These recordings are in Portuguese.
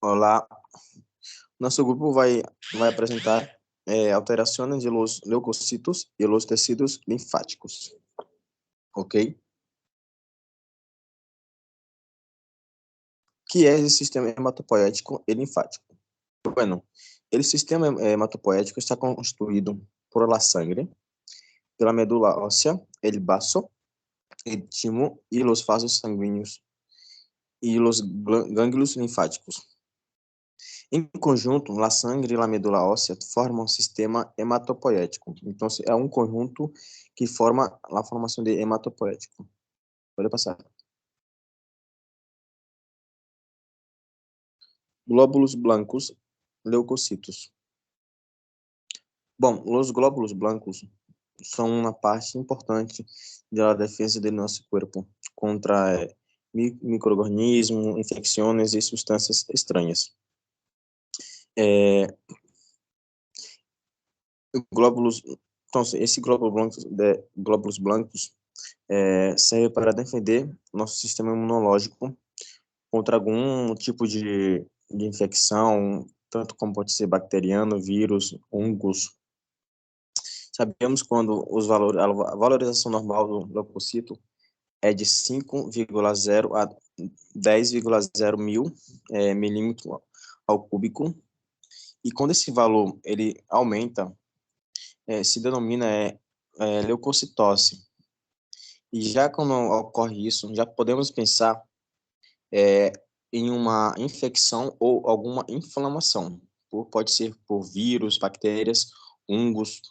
Olá, nosso grupo vai apresentar alterações de los leucocitos e los tecidos linfáticos, ok? Que é o sistema hematopoético e linfático? Bueno, o sistema hematopoético está constituído por la sangre, pela medula óssea, el baço, el timo e los vasos sanguíneos e los gânglios linfáticos. Em conjunto, a sangue e a medula óssea formam um sistema hematopoético. Então, é um conjunto que forma a formação de hematopoético. Pode passar. Glóbulos blancos, leucocitos. Bom, os glóbulos blancos são uma parte importante da defesa do nosso corpo contra micro-organismos, infecções e substâncias estranhas. Glóbulos, então, esse glóbulos blancos serve para defender nosso sistema imunológico contra algum tipo de infecção, tanto como pode ser bacteriano, vírus, fungos. Sabemos quando a valorização normal do leucocito é de 5,0 a 10,0 mil milímetros ao cúbico, e quando esse valor ele aumenta, se denomina leucocitose. E já quando ocorre isso, já podemos pensar em uma infecção ou alguma inflamação. Pode ser por vírus, bactérias, fungos.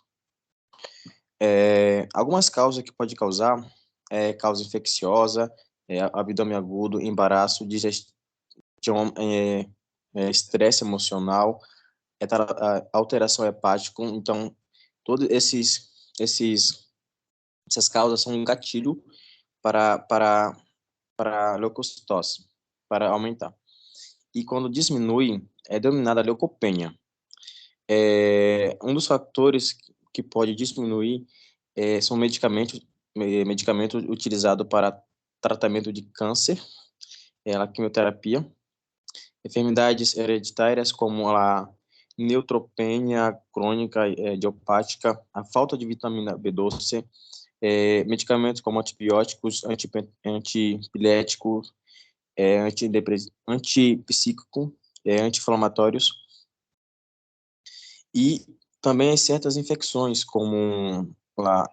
Algumas causas que pode causar causa infecciosa, abdômen agudo, embaraço, digestão, estresse emocional, alteração hepática. Então, todos essas causas são um gatilho para leucocitose, para aumentar. E quando diminui, é denominada leucopenia. Um dos fatores que pode diminuir são medicamentos utilizados para tratamento de câncer, a quimioterapia, enfermidades hereditárias como a neutropenia crônica idiopática, a falta de vitamina B12, medicamentos como antibióticos, antipiléticos, antipsíquico, anti-inflamatórios, e também certas infecções como a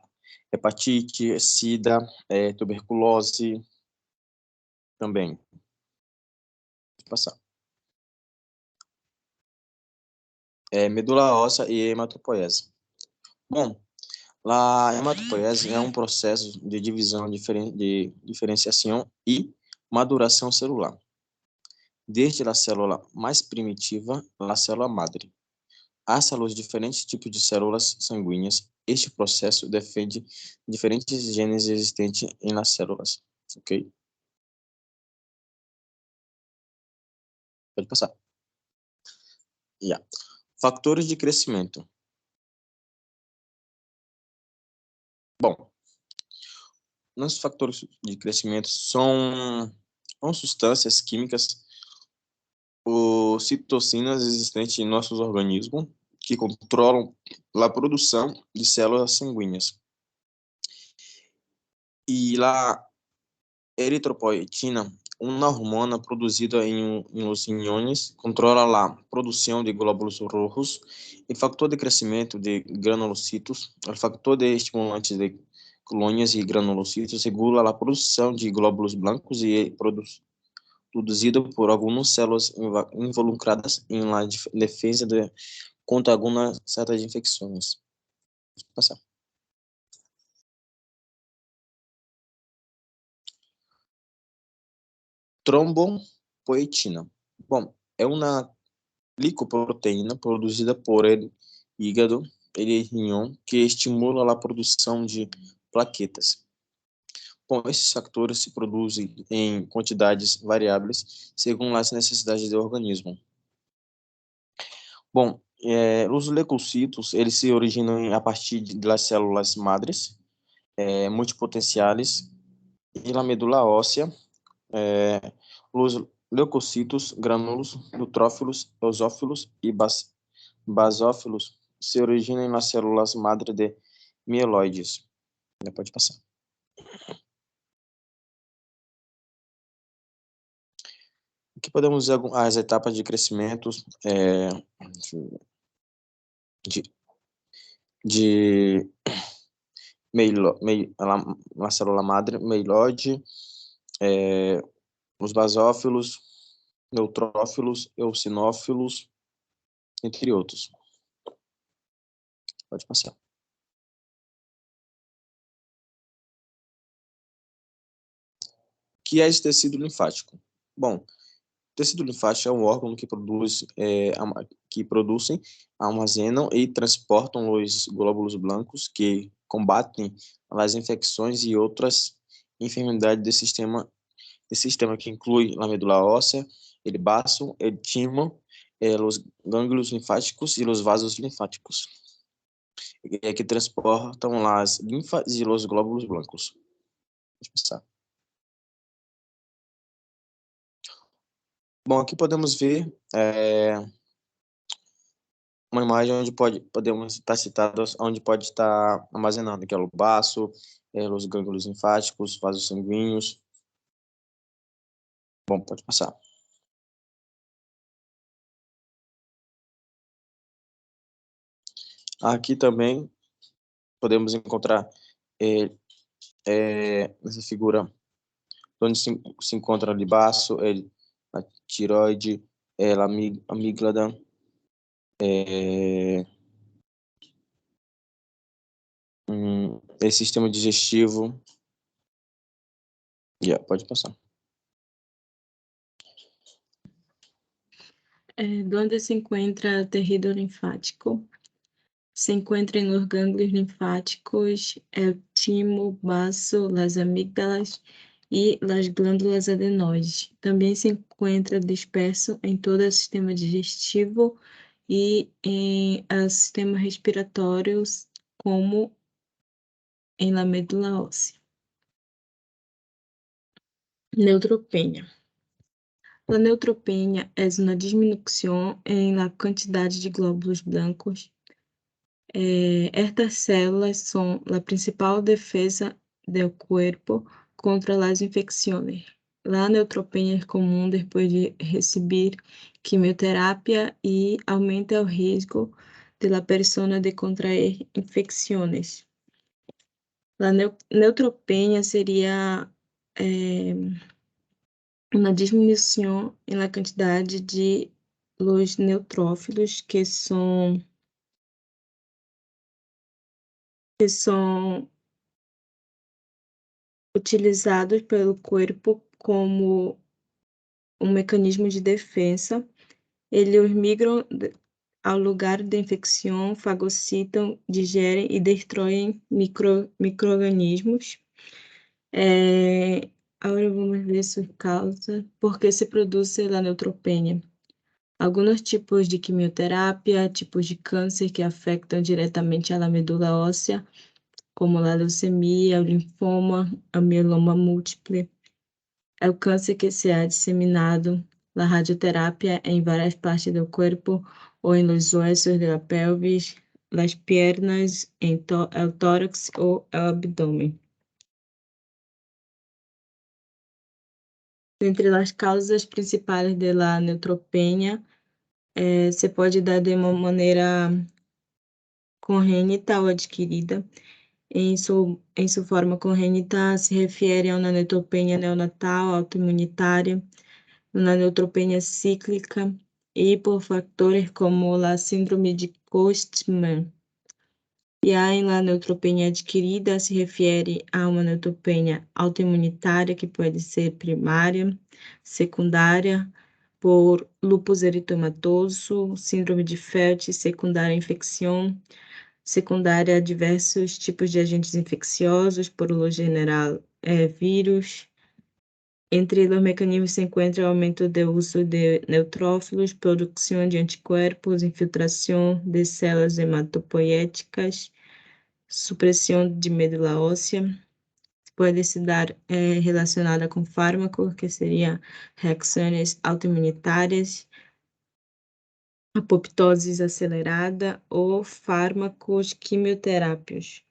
hepatite, sida, tuberculose também. Vou passar. Medula óssea e hematopoiese. Bom, a hematopoiese é um processo de divisão, de diferenciação e maduração celular. Desde a célula mais primitiva à célula madre. Há células diferentes tipos de células sanguíneas. Este processo defende diferentes genes existentes nas células. Ok? Pode passar. Yeah. Fatores de crescimento. Bom, nossos fatores de crescimento são substâncias químicas ou citocinas existentes em nossos organismos que controlam a produção de células sanguíneas. E a eritropoetina, uma hormona produzida em os rinhões, controla a produção de glóbulos rojos. O fator de crescimento de granulocitos, o fator de estimulante de colônias e granulocitos regula a produção de glóbulos blancos e produzido por algumas células involucradas em la defesa contra algumas certas infecções. Vou passar. Trombopoetina. Bom, é uma glicoproteína produzida por el hígado e rinhão que estimula a produção de plaquetas. Bom, esses fatores se produzem em quantidades variáveis segundo as necessidades do organismo. Bom, os leucocitos, eles se originam a partir das células madres, multipotenciais, e na medula óssea, os leucocitos, granúloos, neutrófilos, eosófilos e basófilos se originam nas células madre de mieloides. Já pode passar. Aqui podemos ver as etapas de crescimento de a célula madre, mieloide, os basófilos, neutrófilos, eosinófilos, entre outros. Pode passar. O que é esse tecido linfático? Bom, o tecido linfático é um órgão que produzem, armazenam e transportam os glóbulos brancos que combatem as infecções e outras enfermidades do sistema que inclui a medula óssea, o baço, o timo, os gânglios linfáticos e os vasos linfáticos, que transportam as linfas e os glóbulos brancos. Deixa eu pensar. Bom, aqui podemos ver uma imagem onde podemos estar citados, onde pode estar armazenado, que é o baço, os gânglios linfáticos, vasos sanguíneos. Bom, pode passar. Aqui também podemos encontrar nessa figura onde se encontra o baço, a tiroide, a amígdala, esse sistema digestivo. Pode passar. Onde se encontra o tecido linfático? Se encontra nos gânglios linfáticos, o timo, baço, as amígdalas e as glândulas adenoides. Também se encontra disperso em todo o sistema digestivo e em sistema respiratório, como em la medula óssea. Neutropenia. La neutropenia é uma diminuição em la quantidade de glóbulos brancos. Estas células são a principal defesa do corpo contra as infecções. La neutropenia é comum depois de receber quimioterapia e aumenta o risco de la persona de contrair infecções. La neutropenia seria uma diminuição na quantidade de los neutrófilos que são utilizados pelo corpo como um mecanismo de defesa. Eles migram ao lugar da infecção, fagocitam, digerem e destroem micro-organismos. Agora vamos ver sua causa. Por que se produz a neutropenia? Alguns tipos de quimioterapia, tipos de câncer que afetam diretamente a medula óssea, como a leucemia, o linfoma, a mieloma múltiple. É o câncer que se ha disseminado, a radioterapia em várias partes do corpo ou em los huesos da pelvis, las piernas, el tórax ou el abdômen. Entre as causas principais da neutropenia, se pode dar de uma maneira congênita ou adquirida. Em sua forma congênita, se refere a uma neutropenia neonatal, autoimunitária, uma neutropenia cíclica e por fatores como a síndrome de Costman. E a neutropenia adquirida se refere a uma neutropenia autoimunitária que pode ser primária, secundária, por lúpus eritematoso, síndrome de Felt, secundária à infecção, secundária a diversos tipos de agentes infecciosos, por lo general, vírus. Entre os mecanismos se encontra o aumento do uso de neutrófilos, produção de anticorpos, infiltração de células hematopoéticas, supressão de medula óssea, pode se dar relacionada com fármacos, que seriam reações autoimunitárias, apoptose acelerada ou fármacos quimioterápicos.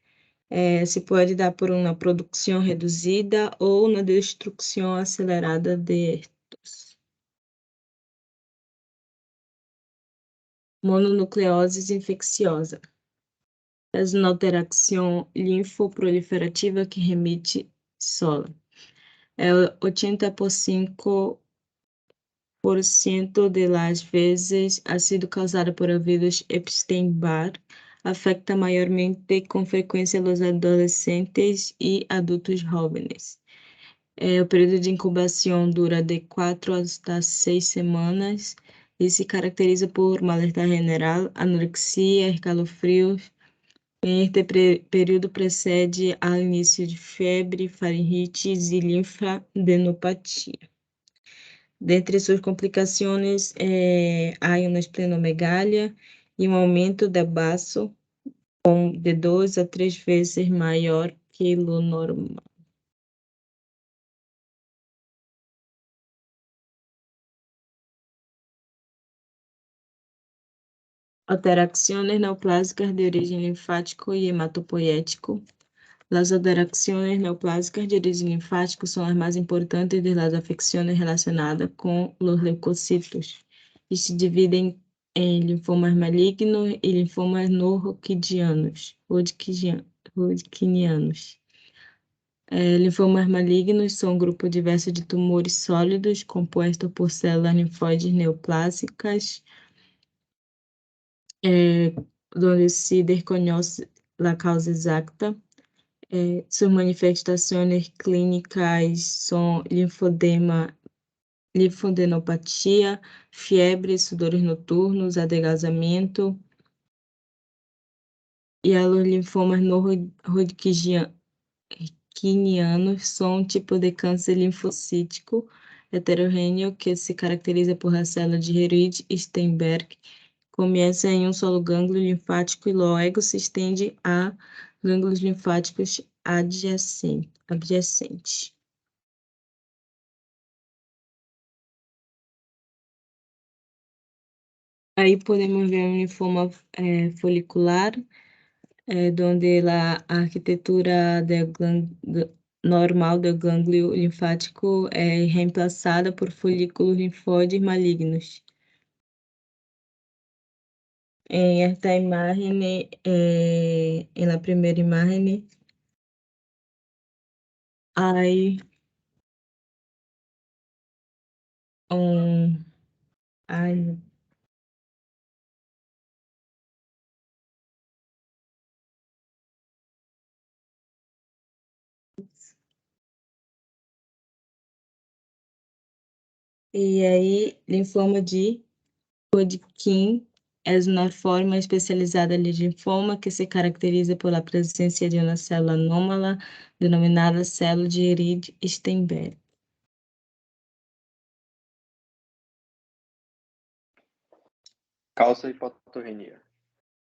Se pode dar por uma produção reduzida ou na destruição acelerada de estes. Mononucleose infecciosa. É uma alteração linfoproliferativa que remete só. 85% das vezes ha sido causada por o vírus Epstein-Barr, afecta maiormente com frequência os adolescentes e adultos jovens. O período de incubação dura de 4 a 6 semanas e se caracteriza por malestar general, anorexia, escalofrios. Este período precede ao início de febre, faringites e linfadenopatia. Dentre suas complicações, há uma esplenomegalia e um aumento de baço de 2 a 3 vezes maior que o normal. Alterações neoplásicas de origem linfático e hematopoético. As alterações neoplásicas de origem linfático são as mais importantes de las afecções relacionadas com os leucocitos e se dividem em linfomas malignos e linfomas não Hodgkinianos. Linfomas malignos são um grupo diverso de tumores sólidos composto por células linfóides neoplásicas, onde se desconhece a causa exata. Suas manifestações clínicas são linfodema, linfadenopatia, febre, sudores noturnos, adelgazamento, e os linfomas não Hodgkinianos são um tipo de câncer linfocítico heterogêneo que se caracteriza por a célula de Herrhid-Steinberg, começa em um solo gânglio linfático e logo se estende a gânglios linfáticos adjacentes. Aí podemos ver um linfoma folicular, onde a arquitetura normal do gânglio linfático é reemplaçada por folículos linfóides malignos. Em esta imagem, na primeira imagem, hay ai, e aí, linfoma de Hodgkin é uma forma especializada de linfoma que se caracteriza pela presença de uma célula anômala denominada célula de Herrhid-Steinberg. Causa y patogenia.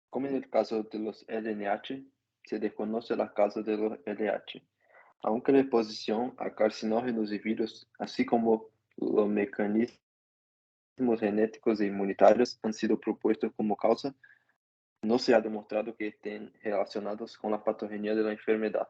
Como en el caso de los LNH, se desconoce la causa de los LH, aunque la exposición a carcinógenos y virus, así como los mecanismos genéticos e inmunitarios han sido propuestos como causa, no se ha demostrado que estén relacionados con la patogenia de la enfermedad.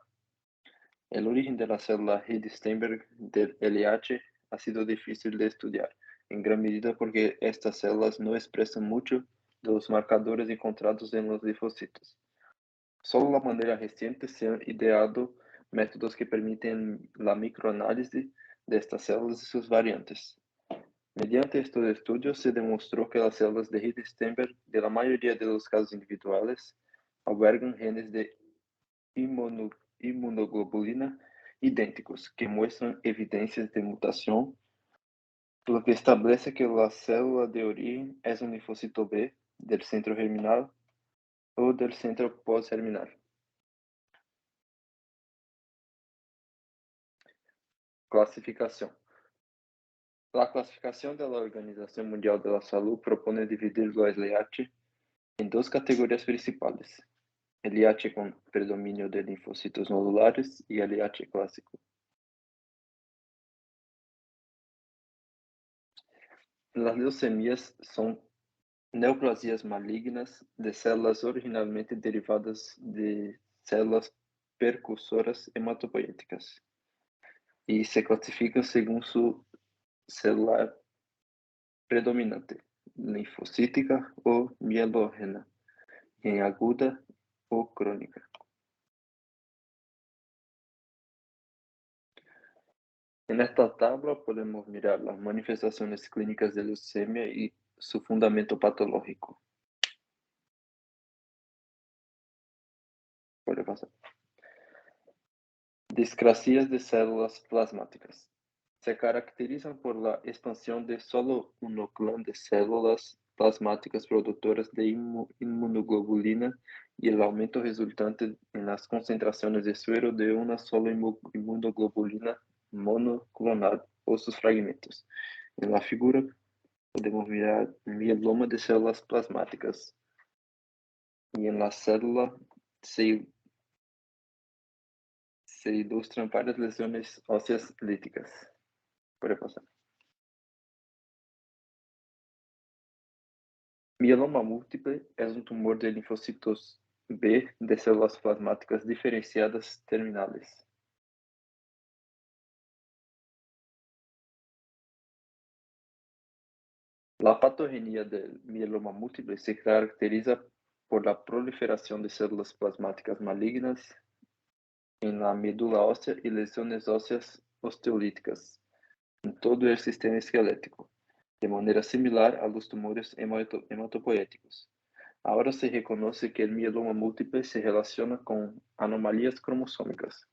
El origen de la célula Herrhid-Steinberg del LH ha sido difícil de estudiar, en gran medida porque estas células no expresan mucho de los marcadores encontrados en los linfocitos. Solo de manera reciente se han ideado métodos que permiten la microanálisis de estas células y sus variantes. Mediante estos estudios se demostró que las células de Herrhid-Steinberg, de la mayoría de los casos individuales, albergan genes de inmunoglobulina idênticos, que muestran evidencias de mutación, lo que establece que la célula de origen es un linfocito B del centro germinal o del centro postgerminal. Clasificación. La clasificación de la Organización Mundial de la Salud propone dividir los LH en dos categorías principales: LH con predominio de linfocitos nodulares y LH clásico. Las leucemias son neoplasias malignas de células originalmente derivadas de células percussoras hematopoieticas y se clasifican según su celular predominante, linfocítica o mielógena, en aguda o crónica. En esta tabla podemos mirar las manifestaciones clínicas de leucemia y su fundamento patológico. Puede pasar. Discrasias de células plasmáticas. Se caracterizan por la expansión de solo un clon de células plasmáticas productoras de inmunoglobulina y el aumento resultante en las concentraciones de suero de una sola inmunoglobulina monoclonal o sus fragmentos. En la figura podemos mirar mieloma de células plasmáticas y en la célula se ilustran varias lesiones óseas líticas. Puede pasar. Mieloma múltiple es un tumor de linfocitos B de células plasmáticas diferenciadas terminales. La patogenia del mieloma múltiple se caracteriza por la proliferación de células plasmáticas malignas en la médula ósea y lesiones óseas osteolíticas en todo el sistema esquelético, de manera similar a los tumores hematopoéticos. Ahora se reconoce que el mieloma múltiple se relaciona con anomalías cromosómicas,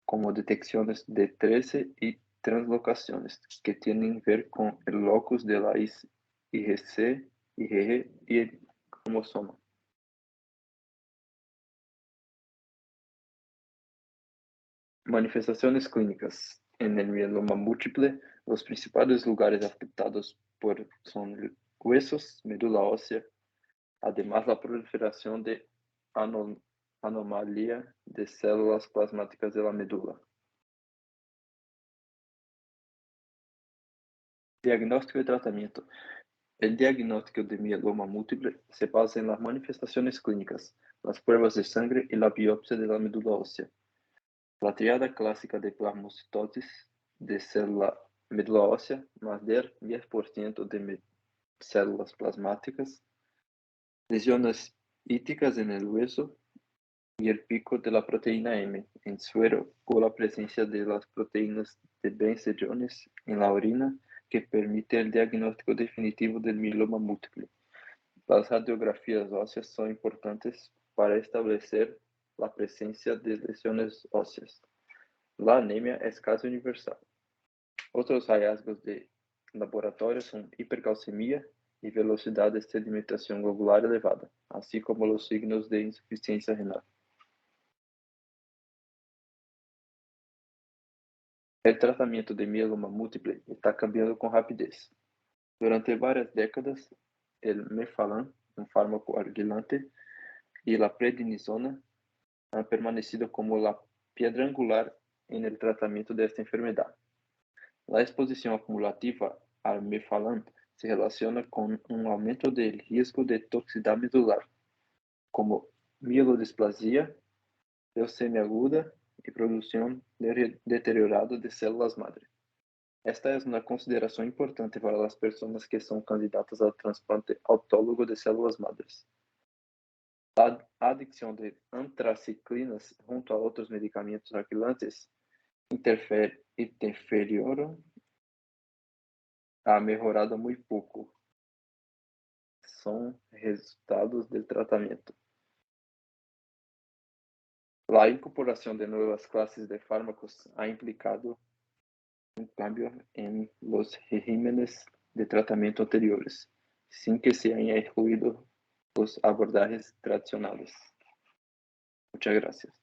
como detecciones de 13 y translocaciones, que tienen que ver con el locus de la IGC, IgG y el cromosoma. Manifestaciones clínicas. En el mieloma múltiple, los principales lugares afectados son huesos, médula ósea, además la proliferación de anomalía de células plasmáticas de la médula. Diagnóstico y tratamiento. El diagnóstico de mieloma múltiple se basa en las manifestaciones clínicas, las pruebas de sangre y la biopsia de la médula ósea. La triada clásica de plasmocitosis de célula médula ósea, más del 10% de células plasmáticas, lesiones íticas en el hueso y el pico de la proteína M en suero o la presencia de las proteínas de Benz-Jones en la orina que permite el diagnóstico definitivo del mieloma múltiple. Las radiografías óseas son importantes para establecer la presencia de lesiones óseas. La anemia es casi universal. Otros hallazgos de laboratorio son hipercalcemia y velocidad de sedimentación globular elevada, así como los signos de insuficiencia renal. El tratamiento de mieloma múltiple está cambiando con rapidez. Durante varias décadas, el Mefalan, un fármaco coagulante, y la prednisona han permanecido como la piedra angular en el tratamiento de esta enfermedad. La exposición acumulativa al Mefalan se relaciona con un aumento del riesgo de toxicidad medular, como mielodisplasia, leucemia aguda y producción deteriorada de células madre. Esta es una consideración importante para las personas que son candidatas al trasplante autólogo de células madres. La adicción de antraciclinas junto a otros medicamentos aquilantes interferieron ha mejorado muy poco. Son resultados del tratamiento. La incorporación de nuevas clases de fármacos ha implicado un cambio en los regímenes de tratamiento anteriores, sin que se hayan excluido los abordajes tradicionales. Muchas gracias.